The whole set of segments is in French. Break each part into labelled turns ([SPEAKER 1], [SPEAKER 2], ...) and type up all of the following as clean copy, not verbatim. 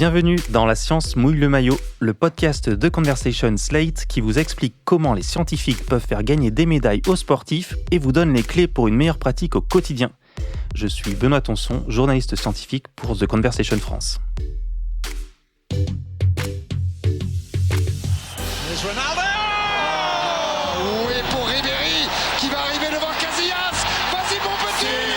[SPEAKER 1] Bienvenue dans La Science mouille le maillot, le podcast de Conversation Slate qui vous explique comment les scientifiques peuvent faire gagner des médailles aux sportifs et vous donne les clés pour une meilleure pratique au quotidien. Je suis Benoît Tonson, journaliste scientifique pour The Conversation France.
[SPEAKER 2] Ronaldo! Oui, pour Ribéry qui va arriver devant Casillas. Vas-y mon petit!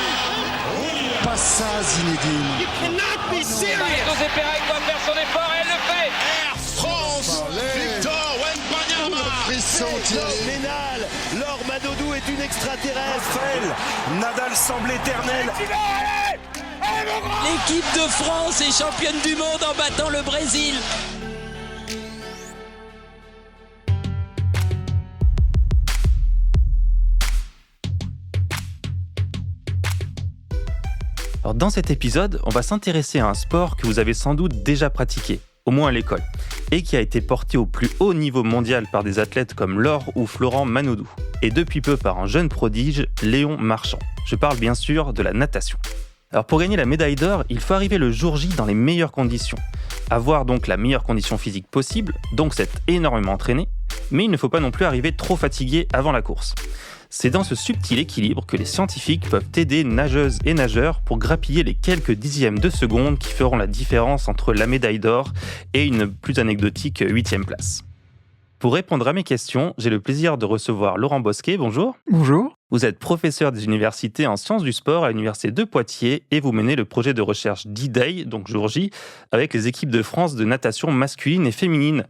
[SPEAKER 2] Pas ça Zinedine.
[SPEAKER 3] You cannot be serious.
[SPEAKER 4] José Pérez doit faire son effort et elle le fait.
[SPEAKER 2] Air France, Victor Wembanyama. Frisson Thierry.
[SPEAKER 3] Ménal, Laure Manodou est une extraterrestre. Raphaël, Nadal semble éternel.
[SPEAKER 5] L'équipe de France est championne du monde en battant le Brésil.
[SPEAKER 1] Alors dans cet épisode, on va s'intéresser à un sport que vous avez sans doute déjà pratiqué, au moins à l'école, et qui a été porté au plus haut niveau mondial par des athlètes comme Laure ou Florent Manodou, et depuis peu par un jeune prodige, Léon Marchand. Je parle bien sûr de la natation. Alors pour gagner la médaille d'or, il faut arriver le jour J dans les meilleures conditions. Avoir donc la meilleure condition physique possible, donc s'être énormément entraîné, mais il ne faut pas non plus arriver trop fatigué avant la course. C'est dans ce subtil équilibre que les scientifiques peuvent aider nageuses et nageurs pour grappiller les quelques dixièmes de seconde qui feront la différence entre la médaille d'or et une plus anecdotique 8e place. Pour répondre à mes questions, j'ai le plaisir de recevoir Laurent Bosquet, bonjour.
[SPEAKER 6] Bonjour.
[SPEAKER 1] Vous êtes professeur des universités en sciences du sport à l'université de Poitiers et vous menez le projet de recherche D-Day, donc jour J, avec les équipes de France de natation masculine et féminine.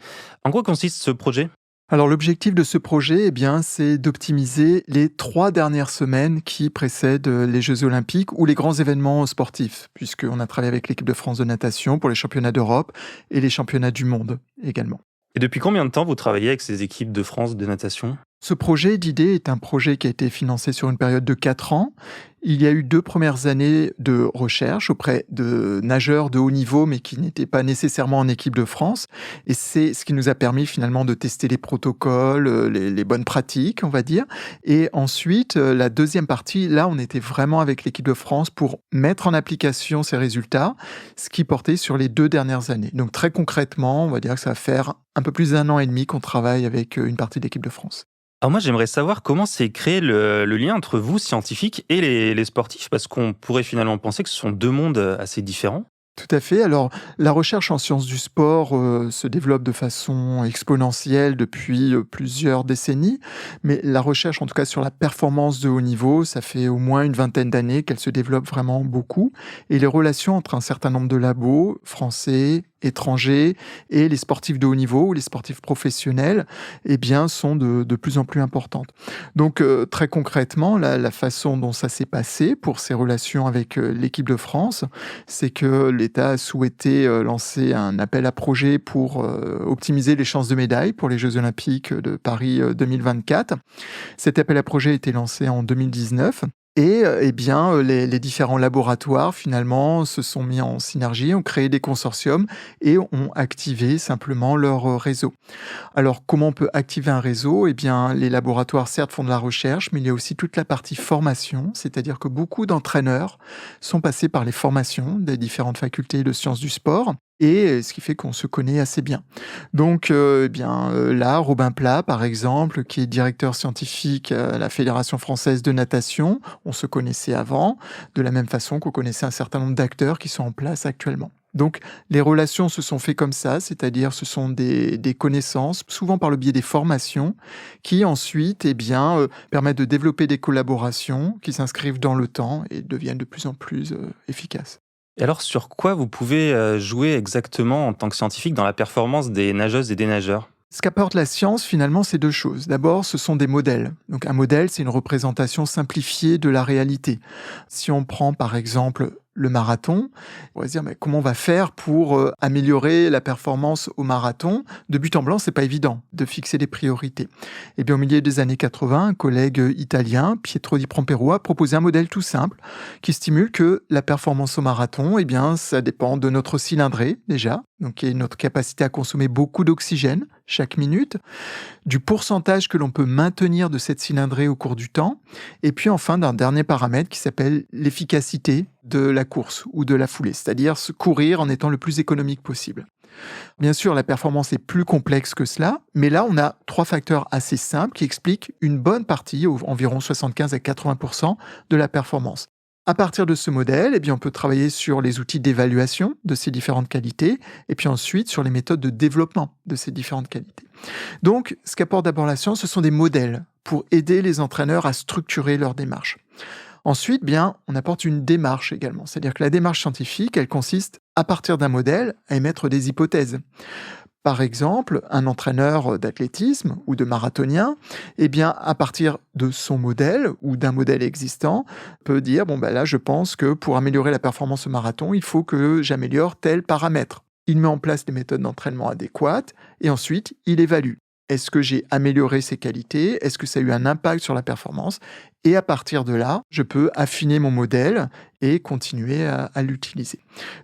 [SPEAKER 1] En quoi consiste ce projet ?
[SPEAKER 6] Alors l'objectif de ce projet, c'est d'optimiser les 3 dernières semaines qui précèdent les Jeux Olympiques ou les grands événements sportifs, puisqu'on a travaillé avec l'équipe de France de natation pour les championnats d'Europe et les championnats du monde également.
[SPEAKER 1] Et depuis combien de temps vous travaillez avec ces équipes de France de natation ?
[SPEAKER 6] Ce projet d'idée est un projet qui a été financé sur une période de 4 ans. Il y a eu 2 premières années de recherche auprès de nageurs de haut niveau, mais qui n'étaient pas nécessairement en équipe de France. Et c'est ce qui nous a permis finalement de tester les protocoles, les bonnes pratiques, on va dire. Et ensuite, la deuxième partie, là, on était vraiment avec l'équipe de France pour mettre en application ces résultats, ce qui portait sur les 2 dernières années. Donc très concrètement, on va dire que ça va faire un peu plus d'1 an et demi qu'on travaille avec une partie de l'équipe de France.
[SPEAKER 1] Alors moi, j'aimerais savoir comment s'est créé le lien entre vous, scientifiques, et les sportifs, parce qu'on pourrait finalement penser que ce sont 2 mondes assez différents.
[SPEAKER 6] Tout à fait. Alors, la recherche en sciences du sport se développe de façon exponentielle depuis plusieurs décennies, mais la recherche, en tout cas sur la performance de haut niveau, ça fait au moins une 20aine d'années qu'elle se développe vraiment beaucoup, et les relations entre un certain nombre de labos, français, étrangers, et les sportifs de haut niveau ou les sportifs professionnels, sont de plus en plus importantes. Donc, très concrètement, la façon dont ça s'est passé pour ces relations avec l'équipe de France, c'est que l'État a souhaité lancer un appel à projet pour optimiser les chances de médaille pour les Jeux Olympiques de Paris 2024. Cet appel à projet a été lancé en 2019. Et les différents laboratoires, finalement, se sont mis en synergie, ont créé des consortiums et ont activé simplement leur réseau. Alors, comment on peut activer un réseau ? Les laboratoires, certes, font de la recherche, mais il y a aussi toute la partie formation, c'est-à-dire que beaucoup d'entraîneurs sont passés par les formations des différentes facultés de sciences du sport. Et ce qui fait qu'on se connaît assez bien. Donc là, Robin Plat, par exemple, qui est directeur scientifique à la Fédération française de natation, on se connaissait avant, de la même façon qu'on connaissait un certain nombre d'acteurs qui sont en place actuellement. Donc les relations se sont faites comme ça, c'est-à-dire ce sont des connaissances, souvent par le biais des formations, qui ensuite permettent de développer des collaborations qui s'inscrivent dans le temps et deviennent de plus en plus efficaces.
[SPEAKER 1] Et alors, sur quoi vous pouvez jouer exactement en tant que scientifique dans la performance des nageuses et des nageurs ?
[SPEAKER 6] Ce qu'apporte la science, finalement, c'est 2 choses. D'abord, ce sont des modèles. Donc, un modèle, c'est une représentation simplifiée de la réalité. Si on prend, par exemple, le marathon, on va se dire, mais comment on va faire pour améliorer la performance au marathon ? De but en blanc, c'est pas évident de fixer des priorités. Au milieu des années 80, un collègue italien, Pietro Di Prompero, a proposé un modèle tout simple qui stimule que la performance au marathon, ça dépend de notre cylindrée, déjà, donc qui est notre capacité à consommer beaucoup d'oxygène chaque minute, du pourcentage que l'on peut maintenir de cette cylindrée au cours du temps, et puis enfin d'un dernier paramètre qui s'appelle l'efficacité de la course ou de la foulée, c'est-à-dire courir en étant le plus économique possible. Bien sûr, la performance est plus complexe que cela, mais là, on a 3 facteurs assez simples qui expliquent une bonne partie, environ 75 à 80% de la performance. À partir de ce modèle, on peut travailler sur les outils d'évaluation de ces différentes qualités, et puis ensuite sur les méthodes de développement de ces différentes qualités. Donc, ce qu'apporte d'abord la science, ce sont des modèles pour aider les entraîneurs à structurer leur démarche. Ensuite, on apporte une démarche également. C'est-à-dire que la démarche scientifique, elle consiste, à partir d'un modèle, à émettre des hypothèses. Par exemple, un entraîneur d'athlétisme ou de marathonien, à partir de son modèle ou d'un modèle existant, peut dire, là, je pense que pour améliorer la performance au marathon, il faut que j'améliore tel paramètre. Il met en place les méthodes d'entraînement adéquates et ensuite, il évalue. Est-ce que j'ai amélioré ces qualités? Est-ce que ça a eu un impact sur la performance? Et à partir de là, je peux affiner mon modèle et continuer à l'utiliser.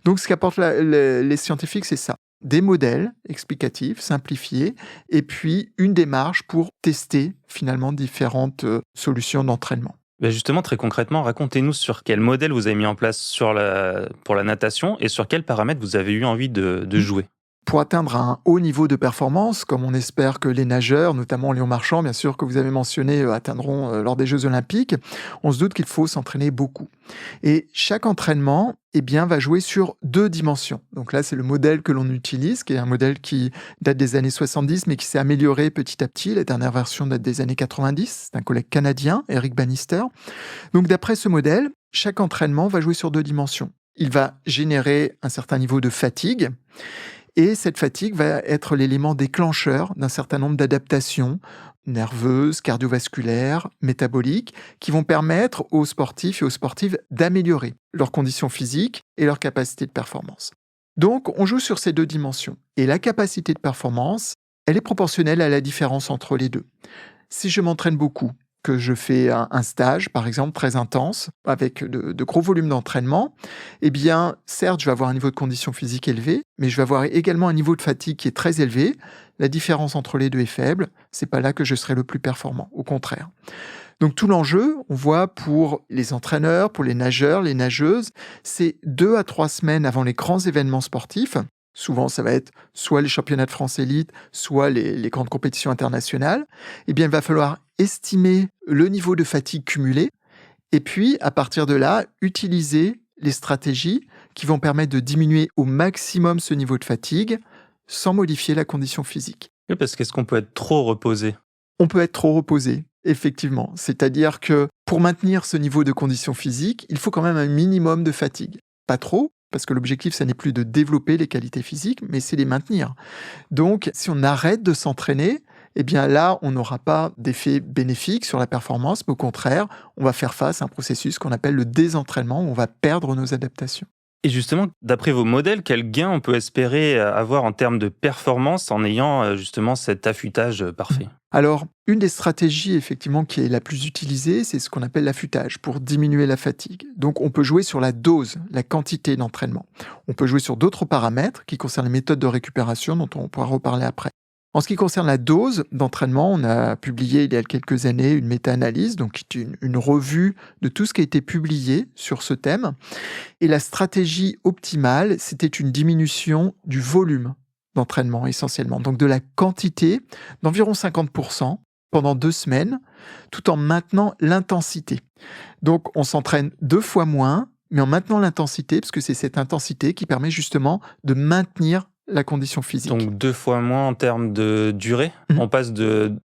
[SPEAKER 6] Donc, ce qu'apportent les scientifiques, c'est ça. Des modèles explicatifs, simplifiés, et puis une démarche pour tester finalement différentes solutions d'entraînement.
[SPEAKER 1] Justement, très concrètement, racontez-nous sur quel modèle vous avez mis en place pour la natation et sur quels paramètres vous avez eu envie de jouer.
[SPEAKER 6] Pour atteindre un haut niveau de performance, comme on espère que les nageurs, notamment Léon Marchand, bien sûr, que vous avez mentionné, atteindront lors des Jeux Olympiques, on se doute qu'il faut s'entraîner beaucoup. Et chaque entraînement, va jouer sur 2 dimensions. Donc là, c'est le modèle que l'on utilise, qui est un modèle qui date des années 70, mais qui s'est amélioré petit à petit. La dernière version date des années 90. C'est un collègue canadien, Eric Bannister. Donc d'après ce modèle, chaque entraînement va jouer sur 2 dimensions. Il va générer un certain niveau de fatigue, et cette fatigue va être l'élément déclencheur d'un certain nombre d'adaptations nerveuses, cardiovasculaires, métaboliques, qui vont permettre aux sportifs et aux sportives d'améliorer leurs conditions physiques et leur capacité de performance. Donc, on joue sur ces 2 dimensions. Et la capacité de performance, elle est proportionnelle à la différence entre les deux. Si je m'entraîne beaucoup, que je fais un stage, par exemple, très intense, avec de gros volumes d'entraînement, certes, je vais avoir un niveau de condition physique élevé, mais je vais avoir également un niveau de fatigue qui est très élevé. La différence entre les deux est faible. C'est pas là que je serai le plus performant, au contraire. Donc tout l'enjeu, on voit pour les entraîneurs, pour les nageurs, les nageuses, c'est 2 à 3 semaines avant les grands événements sportifs. Souvent, ça va être soit les championnats de France élite, soit les grandes compétitions internationales. Il va falloir estimer le niveau de fatigue cumulé et puis, à partir de là, utiliser les stratégies qui vont permettre de diminuer au maximum ce niveau de fatigue sans modifier la condition physique.
[SPEAKER 1] Oui, parce qu'est-ce qu'on peut être trop reposé?
[SPEAKER 6] On peut être trop reposé, effectivement. C'est-à-dire que pour maintenir ce niveau de condition physique, il faut quand même un minimum de fatigue. Pas trop, parce que l'objectif, ça n'est plus de développer les qualités physiques, mais c'est les maintenir. Donc, si on arrête de s'entraîner, là, on n'aura pas d'effet bénéfique sur la performance, mais au contraire, on va faire face à un processus qu'on appelle le désentraînement, où on va perdre nos adaptations.
[SPEAKER 1] Et justement, d'après vos modèles, quel gain on peut espérer avoir en termes de performance en ayant justement cet affûtage parfait?
[SPEAKER 6] Alors, une des stratégies effectivement qui est la plus utilisée, c'est ce qu'on appelle l'affûtage pour diminuer la fatigue. Donc, on peut jouer sur la dose, la quantité d'entraînement. On peut jouer sur d'autres paramètres qui concernent les méthodes de récupération dont on pourra reparler après. En ce qui concerne la dose d'entraînement, on a publié il y a quelques années une méta-analyse, donc qui est une revue de tout ce qui a été publié sur ce thème. Et la stratégie optimale, c'était une diminution du volume d'entraînement essentiellement, donc de la quantité d'environ 50% pendant 2 semaines, tout en maintenant l'intensité. Donc on s'entraîne 2 fois moins, mais en maintenant l'intensité, parce que c'est cette intensité qui permet justement de maintenir la condition physique.
[SPEAKER 1] Donc 2 fois moins en termes de durée. On passe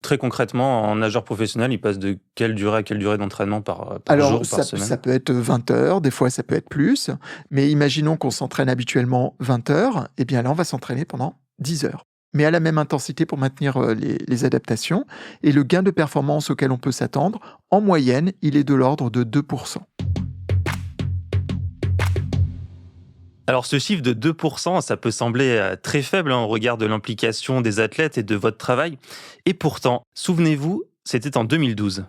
[SPEAKER 1] très concrètement, en nageur professionnel, il passe de quelle durée à quelle durée d'entraînement par jour, par semaine?
[SPEAKER 6] Ça peut être 20 heures, des fois ça peut être plus, mais imaginons qu'on s'entraîne habituellement 20 heures, là on va s'entraîner pendant 10 heures. Mais à la même intensité pour maintenir les adaptations, et le gain de performance auquel on peut s'attendre, en moyenne, il est de l'ordre de 2%.
[SPEAKER 1] Alors ce chiffre de 2%, ça peut sembler très faible au regard de l'implication des athlètes et de votre travail. Et pourtant, souvenez-vous, c'était en 2012.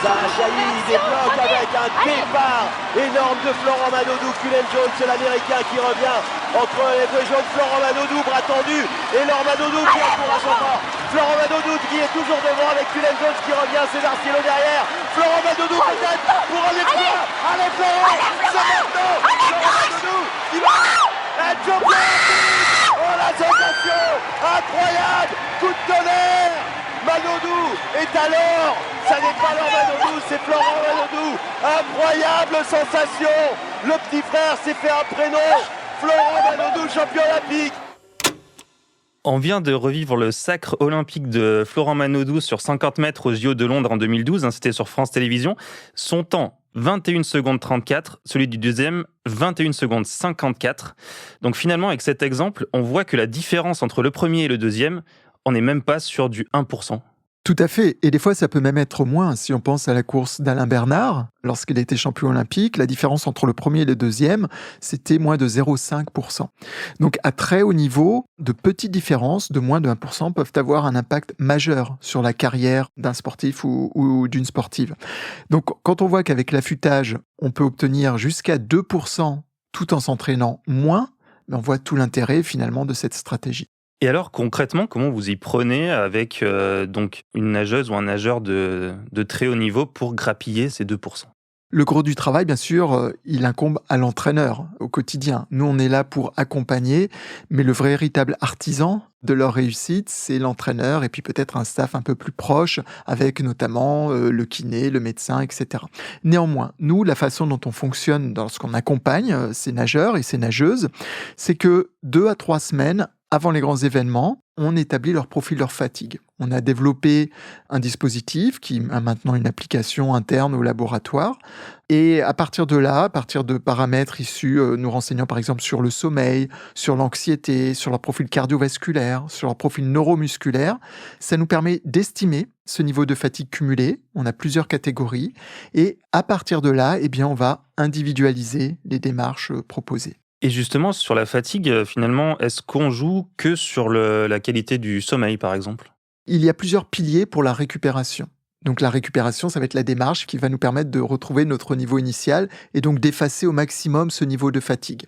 [SPEAKER 3] Zahachai débloque avec un départ énorme de Florent Manodou. Cullen Jones, c'est l'Américain qui revient entre les deux jaunes. Florent Manodou, bras tendu, et Laure Manodou qui encourage encore. Florent Manodou qui est toujours devant avec Cullen Jones qui revient, César Cielo derrière. Florent Manodou peut-être pour un exploit. Allez Florent, c'est maintenant. Florent Manodou, il va. Un champion. Oh la sensation, incroyable, coup de tonnerre. Manodou est alors, ça n'est pas Laure Manodou, c'est Florent Manodou. Incroyable sensation. Le petit frère s'est fait un prénom. Florent Manodou, champion olympique.
[SPEAKER 1] On vient de revivre le sacre olympique de Florent Manodou sur 50 mètres aux JO de Londres en 2012, c'était sur France Télévisions. Son temps, 21 secondes 34, celui du deuxième, 21 secondes 54. Donc finalement, avec cet exemple, on voit que la différence entre le premier et le deuxième, on n'est même pas sur du 1%.
[SPEAKER 6] Tout à fait. Et des fois, ça peut même être moins. Si on pense à la course d'Alain Bernard, lorsqu'il a été champion olympique, la différence entre le premier et le deuxième, c'était moins de 0,5%. Donc, à très haut niveau, de petites différences de moins de 1% peuvent avoir un impact majeur sur la carrière d'un sportif ou d'une sportive. Donc, quand on voit qu'avec l'affûtage, on peut obtenir jusqu'à 2% tout en s'entraînant moins, on voit tout l'intérêt finalement de cette stratégie.
[SPEAKER 1] Et alors, concrètement, comment vous y prenez avec donc une nageuse ou un nageur de très haut niveau pour grappiller ces 2%?
[SPEAKER 6] Le gros du travail, bien sûr, il incombe à l'entraîneur au quotidien. Nous, on est là pour accompagner, mais le véritable artisan de leur réussite, c'est l'entraîneur et puis peut-être un staff un peu plus proche avec notamment le kiné, le médecin, etc. Néanmoins, nous, la façon dont on fonctionne lorsqu'on accompagne ces nageurs et ces nageuses, c'est que 2 à 3 semaines avant les grands événements, on établit leur profil, leur fatigue. On a développé un dispositif qui a maintenant une application interne au laboratoire. Et à partir de là, à partir de paramètres issus, nous renseignant par exemple sur le sommeil, sur l'anxiété, sur leur profil cardiovasculaire, sur leur profil neuromusculaire, ça nous permet d'estimer ce niveau de fatigue cumulé. On a plusieurs catégories. Et à partir de là, eh bien, on va individualiser les démarches proposées.
[SPEAKER 1] Et justement, sur la fatigue, finalement, est-ce qu'on joue que sur la qualité du sommeil, par exemple ?
[SPEAKER 6] Il y a plusieurs piliers pour la récupération. Donc la récupération, ça va être la démarche qui va nous permettre de retrouver notre niveau initial et donc d'effacer au maximum ce niveau de fatigue.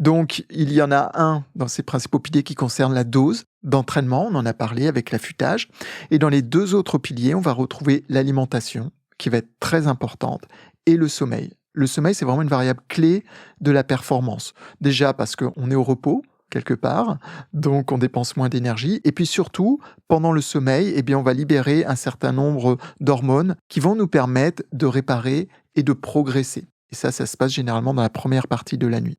[SPEAKER 6] Donc il y en a un dans ces principaux piliers qui concerne la dose d'entraînement, on en a parlé avec l'affûtage. Et dans les 2 autres piliers, on va retrouver l'alimentation qui va être très importante et le sommeil. Le sommeil, c'est vraiment une variable clé de la performance. Déjà parce qu'on est au repos, quelque part, donc on dépense moins d'énergie. Et puis surtout, pendant le sommeil, eh bien, on va libérer un certain nombre d'hormones qui vont nous permettre de réparer et de progresser. Et ça se passe généralement dans la première partie de la nuit.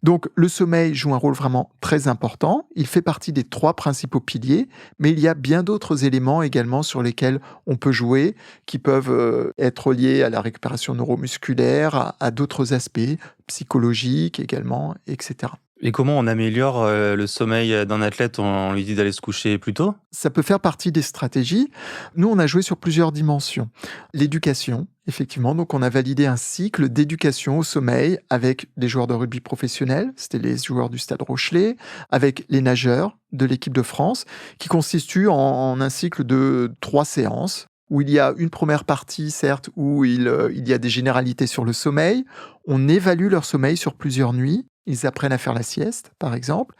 [SPEAKER 6] Donc le sommeil joue un rôle vraiment très important. Il fait partie des 3 principaux piliers, mais il y a bien d'autres éléments également sur lesquels on peut jouer, qui peuvent être liés à la récupération neuromusculaire, à d'autres aspects, psychologiques également, etc.
[SPEAKER 1] Et comment on améliore le sommeil d'un athlète ? On lui dit d'aller se coucher plus tôt ?
[SPEAKER 6] Ça peut faire partie des stratégies. Nous, on a joué sur plusieurs dimensions. L'éducation, effectivement. Donc, on a validé un cycle d'éducation au sommeil avec des joueurs de rugby professionnels, c'était les joueurs du Stade Rochelet, avec les nageurs de l'équipe de France, qui constitue en un cycle de 3 séances, où il y a une première partie, certes, où il y a des généralités sur le sommeil. On évalue leur sommeil sur plusieurs nuits. Ils apprennent à faire la sieste, par exemple.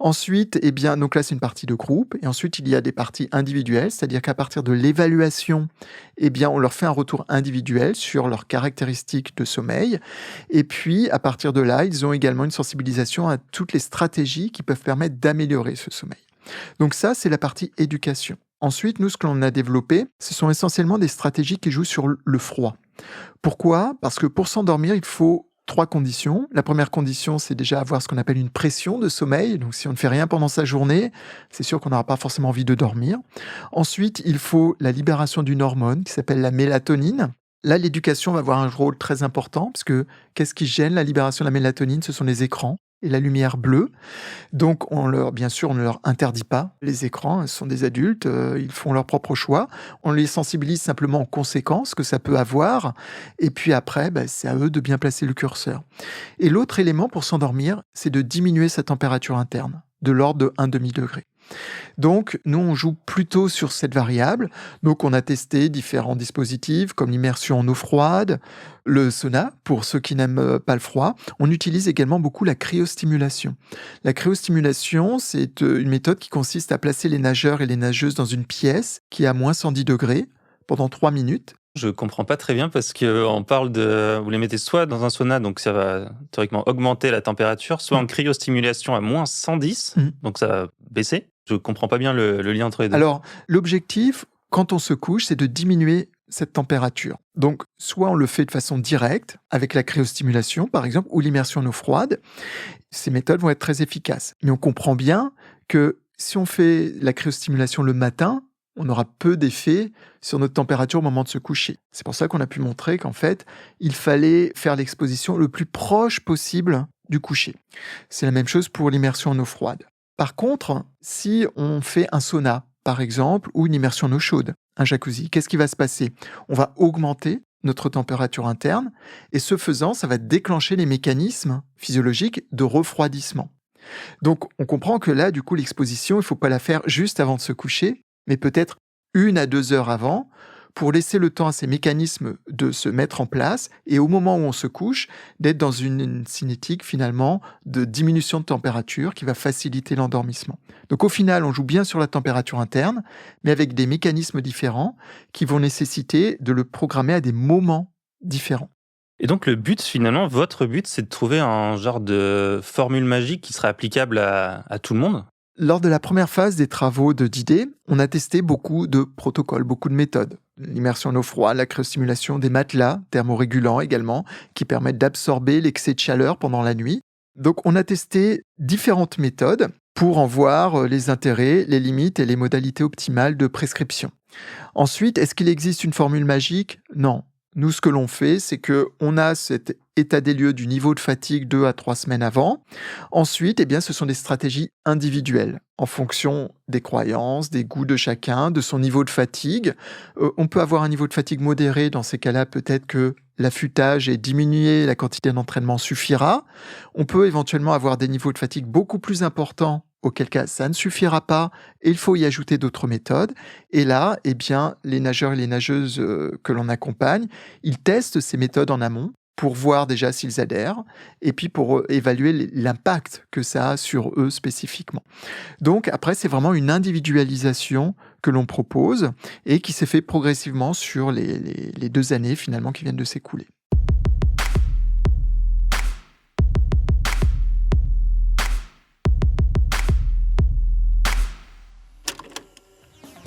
[SPEAKER 6] Ensuite, eh bien, donc là, c'est une partie de groupe. Et ensuite, il y a des parties individuelles, c'est-à-dire qu'à partir de l'évaluation, eh bien, on leur fait un retour individuel sur leurs caractéristiques de sommeil. Et puis, à partir de là, ils ont également une sensibilisation à toutes les stratégies qui peuvent permettre d'améliorer ce sommeil. Donc ça, c'est la partie éducation. Ensuite, nous, ce que l'on a développé, ce sont essentiellement des stratégies qui jouent sur le froid. Pourquoi ? Parce que pour s'endormir, il faut 3 conditions. La première condition, c'est déjà avoir ce qu'on appelle une pression de sommeil. Donc, si on ne fait rien pendant sa journée, c'est sûr qu'on n'aura pas forcément envie de dormir. Ensuite, il faut la libération d'une hormone qui s'appelle la mélatonine. Là, l'éducation va avoir un rôle très important parce que qu'est-ce qui gêne la libération de la mélatonine ? Ce sont les écrans et la lumière bleue. Donc, bien sûr, on ne leur interdit pas les écrans. Ce sont des adultes, ils font leur propre choix. On les sensibilise simplement aux conséquences que ça peut avoir. Et puis après, c'est à eux de bien placer le curseur. Et l'autre élément pour s'endormir, c'est de diminuer sa température interne, de l'ordre de 1 demi-degré. Donc, nous, on joue plutôt sur cette variable. Donc, on a testé différents dispositifs comme l'immersion en eau froide, le sauna, pour ceux qui n'aiment pas le froid. On utilise également beaucoup la cryostimulation. La cryostimulation, c'est une méthode qui consiste à placer les nageurs et les nageuses dans une pièce qui est à moins 110 degrés pendant 3 minutes.
[SPEAKER 1] Je comprends pas très bien parce qu'on parle de... Vous les mettez soit dans un sauna, donc ça va théoriquement augmenter la température, soit en cryostimulation à moins 110, donc ça va baisser. Je comprends pas bien le lien entre les deux.
[SPEAKER 6] Alors, l'objectif, quand on se couche, c'est de diminuer cette température. Donc, soit on le fait de façon directe, avec la cryostimulation, par exemple, ou l'immersion en eau froide. Ces méthodes vont être très efficaces. Mais on comprend bien que si on fait la cryostimulation le matin, on aura peu d'effet sur notre température au moment de se coucher. C'est pour ça qu'on a pu montrer qu'en fait, il fallait faire l'exposition le plus proche possible du coucher. C'est la même chose pour l'immersion en eau froide. Par contre, si on fait un sauna, par exemple, ou une immersion en eau chaude, un jacuzzi, qu'est-ce qui va se passer? On va augmenter notre température interne et ce faisant, ça va déclencher les mécanismes physiologiques de refroidissement. Donc, on comprend que là, du coup, l'exposition, il ne faut pas la faire juste avant de se coucher, mais peut-être 1 à 2 heures avant, pour laisser le temps à ces mécanismes de se mettre en place et au moment où on se couche, d'être dans une cinétique finalement de diminution de température qui va faciliter l'endormissement. Donc au final, on joue bien sur la température interne, mais avec des mécanismes différents qui vont nécessiter de le programmer à des moments différents.
[SPEAKER 1] Et donc le but finalement, votre but, c'est de trouver un genre de formule magique qui serait applicable à tout le monde?
[SPEAKER 6] Lors de la première phase des travaux de Didet, on a testé beaucoup de protocoles, beaucoup de méthodes. L'immersion en eau froide, la cryostimulation, des matelas thermorégulants également, qui permettent d'absorber l'excès de chaleur pendant la nuit. Donc on a testé différentes méthodes pour en voir les intérêts, les limites et les modalités optimales de prescription. Ensuite, est-ce qu'il existe une formule magique? Non. Nous, ce que l'on fait, c'est qu'on a cet état des lieux du niveau de fatigue 2 à 3 semaines avant. Ensuite, eh bien, ce sont des stratégies individuelles en fonction des croyances, des goûts de chacun, de son niveau de fatigue. On peut avoir un niveau de fatigue modéré. Dans ces cas-là, peut-être que l'affûtage et diminuer la quantité d'entraînement suffira. On peut éventuellement avoir des niveaux de fatigue beaucoup plus importants, auquel cas ça ne suffira pas et il faut y ajouter d'autres méthodes. Et là, eh bien, les nageurs et les nageuses que l'on accompagne, ils testent ces méthodes en amont pour voir déjà s'ils adhèrent et puis pour évaluer l'impact que ça a sur eux spécifiquement. Donc après, c'est vraiment une individualisation que l'on propose et qui s'est fait progressivement sur les 2 années finalement qui viennent de s'écouler.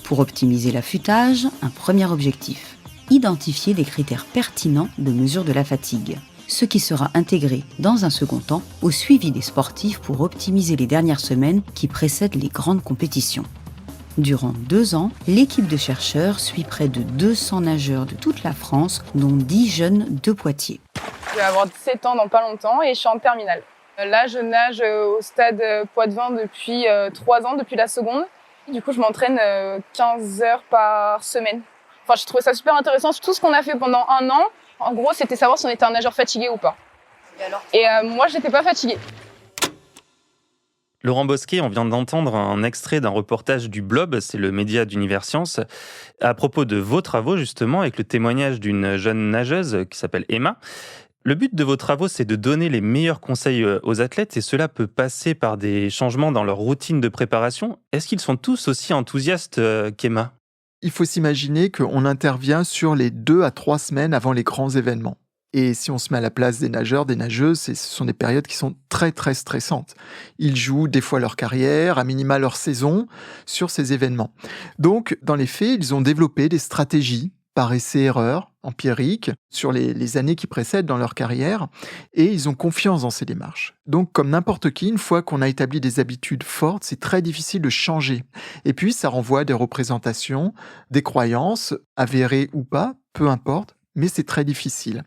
[SPEAKER 7] Pour optimiser l'affûtage, un premier objectif. Identifier des critères pertinents de mesure de la fatigue, ce qui sera intégré dans un second temps au suivi des sportifs pour optimiser les dernières semaines qui précèdent les grandes compétitions. Durant 2 ans, l'équipe de chercheurs suit près de 200 nageurs de toute la France, dont 10 jeunes de Poitiers.
[SPEAKER 8] Je vais avoir 17 ans dans pas longtemps et je suis en terminale. Là, je nage au stade Poitevin depuis 3 ans, depuis la seconde. Du coup, je m'entraîne 15 heures par semaine. Enfin, je trouvais ça super intéressant. Tout ce qu'on a fait pendant 1 an, en gros, c'était savoir si on était un nageur fatigué ou pas. Et moi, j'étais pas fatiguée.
[SPEAKER 1] Laurent Bosquet, on vient d'entendre un extrait d'un reportage du Blob, c'est le média d'Universcience, à propos de vos travaux justement, avec le témoignage d'une jeune nageuse qui s'appelle Emma. Le but de vos travaux, c'est de donner les meilleurs conseils aux athlètes et cela peut passer par des changements dans leur routine de préparation. Est-ce qu'ils sont tous aussi enthousiastes qu'Emma ?
[SPEAKER 6] Il faut s'imaginer qu'on intervient sur les 2 à 3 semaines avant les grands événements. Et si on se met à la place des nageurs, des nageuses, ce sont des périodes qui sont très très stressantes. Ils jouent des fois leur carrière, à minima leur saison, sur ces événements. Donc, dans les faits, ils ont développé des stratégies par essai-erreur, empiriques, sur les années qui précèdent dans leur carrière, et ils ont confiance dans ces démarches. Donc, comme n'importe qui, une fois qu'on a établi des habitudes fortes, c'est très difficile de changer. Et puis, ça renvoie à des représentations, des croyances, avérées ou pas, peu importe, mais c'est très difficile.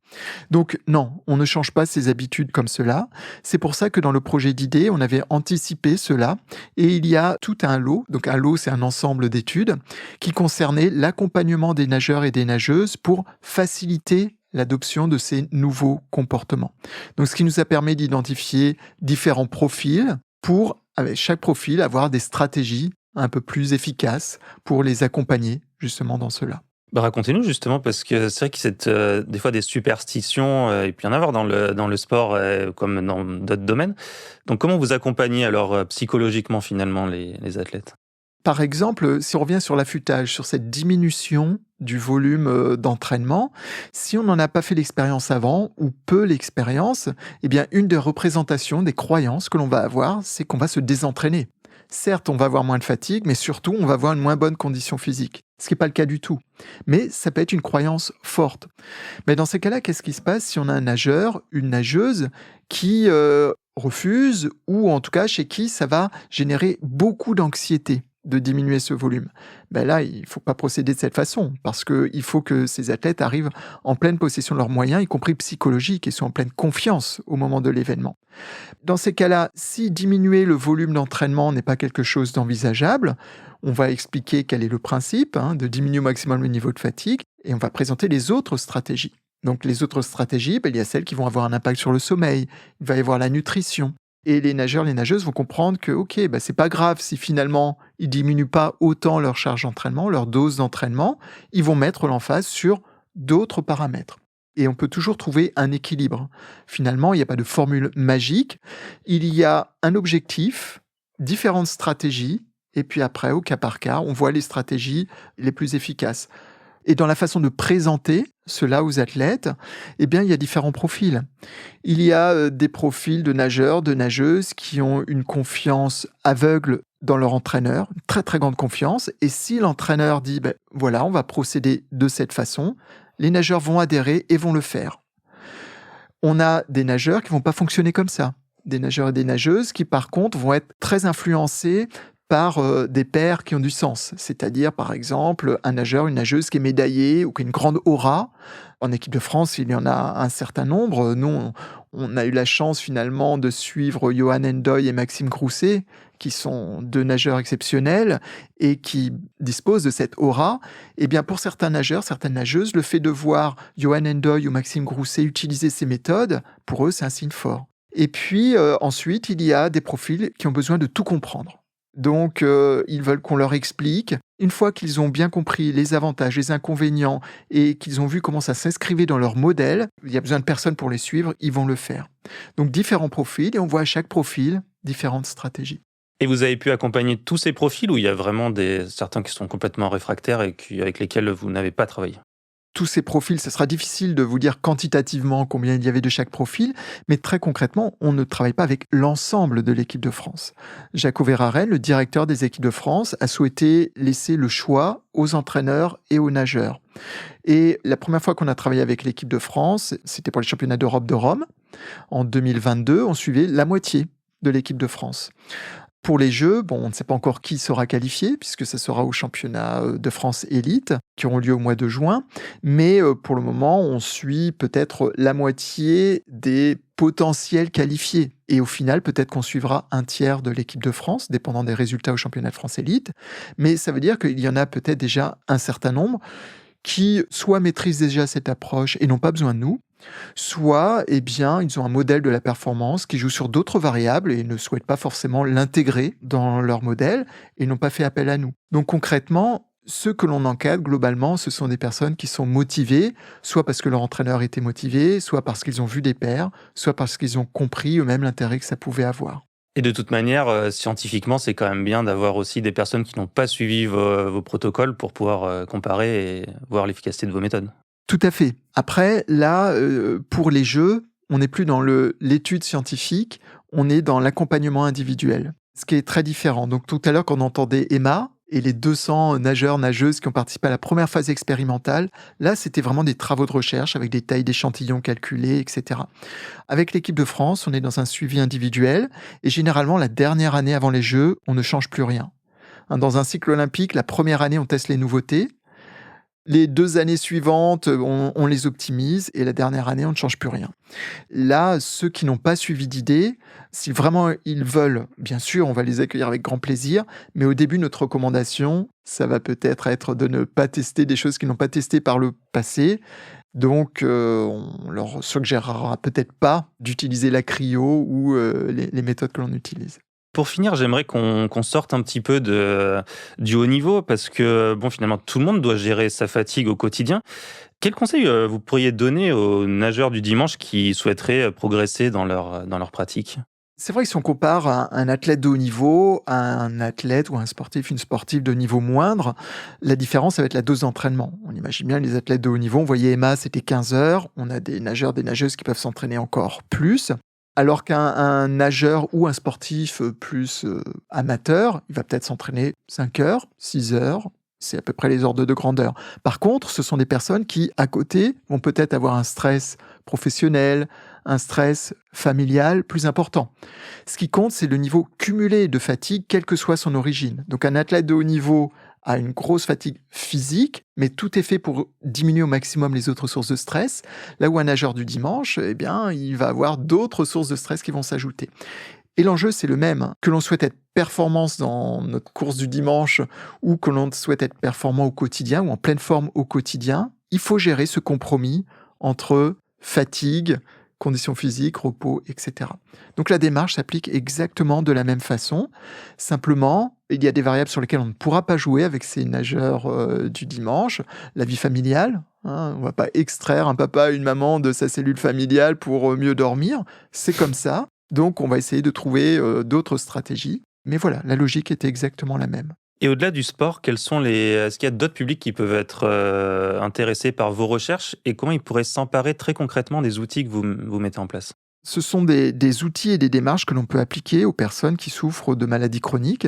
[SPEAKER 6] Donc non, on ne change pas ses habitudes comme cela. C'est pour ça que dans le projet d'idées, on avait anticipé cela et il y a tout un lot, donc un lot c'est un ensemble d'études, qui concernait l'accompagnement des nageurs et des nageuses pour faciliter l'adoption de ces nouveaux comportements. Donc ce qui nous a permis d'identifier différents profils pour avec chaque profil, avoir des stratégies un peu plus efficaces pour les accompagner justement dans cela.
[SPEAKER 1] Racontez-nous justement, parce que c'est vrai qu'il y a des fois des superstitions, et puis il y en a avoir dans le sport comme dans d'autres domaines. Donc comment vous accompagnez alors psychologiquement finalement les athlètes ?
[SPEAKER 6] Par exemple, si on revient sur l'affûtage, sur cette diminution du volume d'entraînement, si on n'en a pas fait l'expérience avant, ou peu l'expérience, eh bien une des représentations, des croyances que l'on va avoir, c'est qu'on va se désentraîner. Certes, on va avoir moins de fatigue, mais surtout, on va avoir une moins bonne condition physique. Ce qui n'est pas le cas du tout. Mais ça peut être une croyance forte. Mais dans ces cas-là, qu'est-ce qui se passe si on a un nageur, une nageuse qui refuse, ou en tout cas chez qui ça va générer beaucoup d'anxiété de diminuer ce volume? Là, il ne faut pas procéder de cette façon, parce qu'il faut que ces athlètes arrivent en pleine possession de leurs moyens, y compris psychologiques, et soient en pleine confiance au moment de l'événement. Dans ces cas-là, si diminuer le volume d'entraînement n'est pas quelque chose d'envisageable, on va expliquer quel est le principe, de diminuer au maximum le niveau de fatigue, et on va présenter les autres stratégies. Donc les autres stratégies, il y a celles qui vont avoir un impact sur le sommeil, il va y avoir la nutrition. Et les nageurs, les nageuses vont comprendre que, c'est pas grave si finalement ils diminuent pas autant leur charge d'entraînement, leur dose d'entraînement, ils vont mettre l'emphase sur d'autres paramètres. Et on peut toujours trouver un équilibre. Finalement, il n'y a pas de formule magique. Il y a un objectif, différentes stratégies, et puis après, au cas par cas, on voit les stratégies les plus efficaces. Et dans la façon de présenter cela aux athlètes, il y a différents profils. Il y a des profils de nageurs, de nageuses qui ont une confiance aveugle dans leur entraîneur, une très très grande confiance. Et si l'entraîneur dit, voilà, on va procéder de cette façon, les nageurs vont adhérer et vont le faire. On a des nageurs qui vont pas fonctionner comme ça. Des nageurs et des nageuses qui, par contre, vont être très influencés par des pairs qui ont du sens. C'est-à-dire, par exemple, un nageur, une nageuse qui est médaillée ou qui a une grande aura. En équipe de France, il y en a un certain nombre. Nous, on a eu la chance finalement de suivre Johan Endoy et Maxime Grousset, qui sont deux nageurs exceptionnels et qui disposent de cette aura. Pour certains nageurs, certaines nageuses, le fait de voir Johan Endoy ou Maxime Grousset utiliser ces méthodes, pour eux, c'est un signe fort. Et puis, ensuite, il y a des profils qui ont besoin de tout comprendre. Donc, ils veulent qu'on leur explique. Une fois qu'ils ont bien compris les avantages, les inconvénients et qu'ils ont vu comment ça s'inscrivait dans leur modèle, il y a besoin de personnes pour les suivre, ils vont le faire. Donc, différents profils et on voit à chaque profil différentes stratégies.
[SPEAKER 1] Et vous avez pu accompagner tous ces profils ou il y a vraiment certains qui sont complètement réfractaires et avec lesquels vous n'avez pas travaillé ?
[SPEAKER 6] Tous ces profils, ce sera difficile de vous dire quantitativement combien il y avait de chaque profil, mais très concrètement, on ne travaille pas avec l'ensemble de l'équipe de France. Jaco Verhaeren, le directeur des équipes de France, a souhaité laisser le choix aux entraîneurs et aux nageurs. Et la première fois qu'on a travaillé avec l'équipe de France, c'était pour les championnats d'Europe de Rome. En 2022, on suivait la moitié de l'équipe de France. Pour les Jeux, on ne sait pas encore qui sera qualifié, puisque ça sera aux championnats de France élite, qui auront lieu au mois de juin. Mais pour le moment, on suit peut-être la moitié des potentiels qualifiés. Et au final, peut-être qu'on suivra un tiers de l'équipe de France, dépendant des résultats au championnat de France élite. Mais ça veut dire qu'il y en a peut-être déjà un certain nombre qui soit maîtrisent déjà cette approche et n'ont pas besoin de nous, soit ils ont un modèle de la performance qui joue sur d'autres variables et ne souhaitent pas forcément l'intégrer dans leur modèle et n'ont pas fait appel à nous. Donc concrètement, ceux que l'on encadre globalement, ce sont des personnes qui sont motivées, soit parce que leur entraîneur était motivé, soit parce qu'ils ont vu des pairs, soit parce qu'ils ont compris eux-mêmes l'intérêt que ça pouvait avoir.
[SPEAKER 1] Et de toute manière, scientifiquement, c'est quand même bien d'avoir aussi des personnes qui n'ont pas suivi vos protocoles pour pouvoir comparer et voir l'efficacité de vos méthodes.
[SPEAKER 6] Tout à fait. Après, là, pour les Jeux, on n'est plus dans l'étude scientifique, on est dans l'accompagnement individuel, ce qui est très différent. Donc tout à l'heure, quand on entendait Emma et les 200 nageurs, nageuses qui ont participé à la première phase expérimentale, là, c'était vraiment des travaux de recherche avec des tailles d'échantillons calculées, etc. Avec l'équipe de France, on est dans un suivi individuel et généralement, la dernière année avant les Jeux, on ne change plus rien. Dans un cycle olympique, la première année, on teste les nouveautés. Les 2 années suivantes, on les optimise et la dernière année, on ne change plus rien. Là, ceux qui n'ont pas suivi d'idée, si vraiment ils veulent, bien sûr, on va les accueillir avec grand plaisir, mais au début, notre recommandation, ça va peut-être être de ne pas tester des choses qu'ils n'ont pas testées par le passé. Donc, on leur suggérera peut-être pas d'utiliser la cryo ou les méthodes que l'on utilise.
[SPEAKER 1] Pour finir, j'aimerais qu'on sorte un petit peu du haut niveau parce que finalement tout le monde doit gérer sa fatigue au quotidien. Quel conseil vous pourriez donner aux nageurs du dimanche qui souhaiteraient progresser dans leur pratique ?
[SPEAKER 6] C'est vrai que si on compare un athlète de haut niveau à un athlète ou un sportif, une sportive de niveau moindre, la différence, ça va être la dose d'entraînement. On imagine bien les athlètes de haut niveau. On voyait Emma, c'était 15 heures. On a des nageurs, des nageuses qui peuvent s'entraîner encore plus. Alors qu'un nageur ou un sportif plus amateur, il va peut-être s'entraîner 5 heures, 6 heures. C'est à peu près les ordres de grandeur. Par contre, ce sont des personnes qui, à côté, vont peut-être avoir un stress professionnel, un stress familial plus important. Ce qui compte, c'est le niveau cumulé de fatigue, quelle que soit son origine. Donc un athlète de haut niveau a une grosse fatigue physique, mais tout est fait pour diminuer au maximum les autres sources de stress, là où un nageur du dimanche, il va avoir d'autres sources de stress qui vont s'ajouter. Et l'enjeu, c'est le même. Que l'on souhaite être performant dans notre course du dimanche ou que l'on souhaite être performant au quotidien ou en pleine forme au quotidien, il faut gérer ce compromis entre fatigue, conditions physiques, repos, etc. Donc la démarche s'applique exactement de la même façon. Simplement, il y a des variables sur lesquelles on ne pourra pas jouer avec ces nageurs du dimanche. La vie familiale, on ne va pas extraire un papa, une maman de sa cellule familiale pour mieux dormir. C'est comme ça. Donc on va essayer de trouver d'autres stratégies. Mais voilà, la logique était exactement la même.
[SPEAKER 1] Et au-delà du sport, est-ce qu'il y a d'autres publics qui peuvent être intéressés par vos recherches et comment ils pourraient s'emparer très concrètement des outils que vous mettez en place ?
[SPEAKER 6] Ce sont des outils et des démarches que l'on peut appliquer aux personnes qui souffrent de maladies chroniques.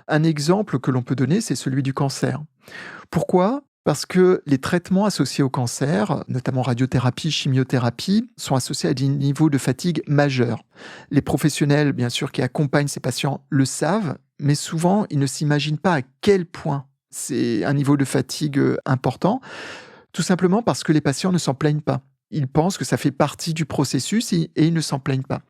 [SPEAKER 6] Un exemple que l'on peut donner, c'est celui du cancer. Pourquoi ? Parce que les traitements associés au cancer, notamment radiothérapie, chimiothérapie, sont associés à des niveaux de fatigue majeurs. Les professionnels, bien sûr, qui accompagnent ces patients le savent, mais souvent, ils ne s'imaginent pas à quel point c'est un niveau de fatigue important, tout simplement parce que les patients ne s'en plaignent pas. Ils pensent que ça fait partie du processus et ils ne s'en plaignent pas.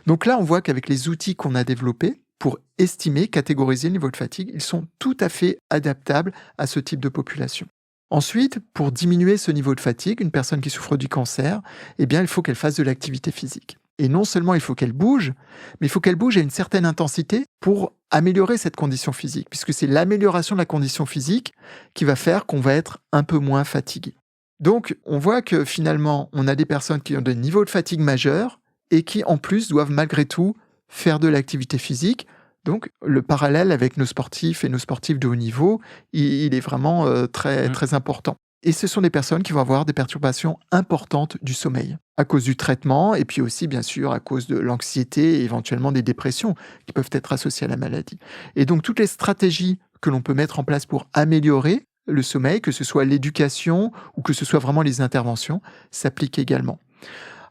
[SPEAKER 6] Donc là, on voit qu'avec les outils qu'on a développés, pour estimer, catégoriser le niveau de fatigue, ils sont tout à fait adaptables à ce type de population. Ensuite, pour diminuer ce niveau de fatigue, une personne qui souffre du cancer, il faut qu'elle fasse de l'activité physique. Et non seulement il faut qu'elle bouge, mais il faut qu'elle bouge à une certaine intensité pour améliorer cette condition physique, puisque c'est l'amélioration de la condition physique qui va faire qu'on va être un peu moins fatigué. Donc, on voit que finalement, on a des personnes qui ont des niveaux de fatigue majeurs et qui, en plus, doivent malgré tout faire de l'activité physique. Donc, le parallèle avec nos sportifs et nos sportifs de haut niveau, il est vraiment très important. Et ce sont des personnes qui vont avoir des perturbations importantes du sommeil, à cause du traitement, et puis aussi, bien sûr, à cause de l'anxiété et éventuellement des dépressions qui peuvent être associées à la maladie. Et donc, toutes les stratégies que l'on peut mettre en place pour améliorer le sommeil, que ce soit l'éducation ou que ce soit vraiment les interventions, s'appliquent également.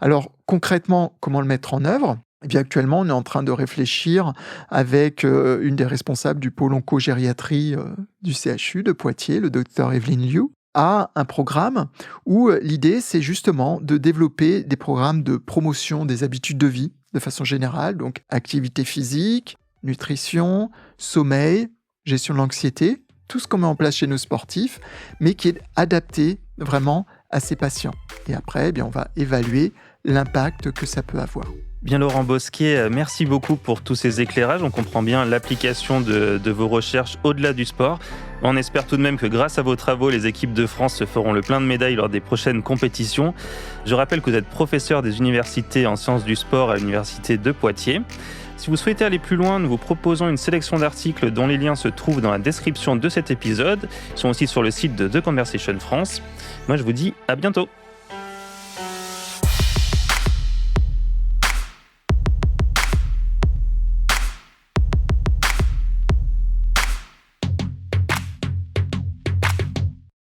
[SPEAKER 6] Alors, concrètement, comment le mettre en œuvre ? Actuellement, on est en train de réfléchir avec une des responsables du pôle oncogériatrie du CHU de Poitiers, le docteur Evelyne Liu, à un programme où l'idée, c'est justement de développer des programmes de promotion des habitudes de vie de façon générale, donc activité physique, nutrition, sommeil, gestion de l'anxiété, tout ce qu'on met en place chez nos sportifs, mais qui est adapté vraiment à ces patients. Et après, on va évaluer l'impact que ça peut avoir.
[SPEAKER 1] Bien Laurent Bosquet, merci beaucoup pour tous ces éclairages. On comprend bien l'application de vos recherches au-delà du sport. On espère tout de même que grâce à vos travaux, les équipes de France se feront le plein de médailles lors des prochaines compétitions. Je rappelle que vous êtes professeur des universités en sciences du sport à l'université de Poitiers. Si vous souhaitez aller plus loin, nous vous proposons une sélection d'articles dont les liens se trouvent dans la description de cet épisode. Ils sont aussi sur le site de The Conversation France. Moi, je vous dis à bientôt.